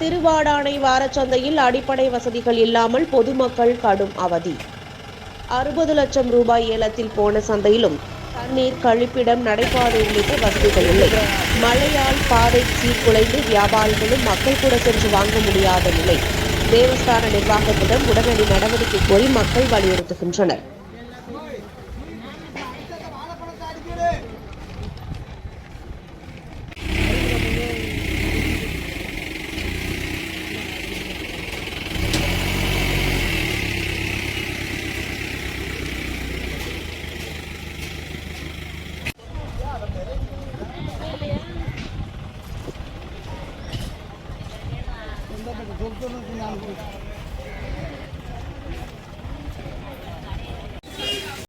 திருவாடானை வாரச்சந்தையில் அடிப்படை வசதிகள் இல்லாமல் பொதுமக்கள் கடும் அவதி. 60 லட்சம் ரூபாய் ஏலத்தில் போன சந்தையிலும் தண்ணீர், கழிப்பிடம், நடைபாதை உள்ளிட்ட வசதிகள் இல்லை. மழையால் பாதை சீர்குலைந்து வியாபாரிகளும் மக்கள் கூட சென்று வாங்க முடியாத நிலை. தேவஸ்தான நிர்வாகத்திடம் உடனடி நடவடிக்கை கோரி மக்கள் வலியுறுத்துகின்றனர். Kita betul-betul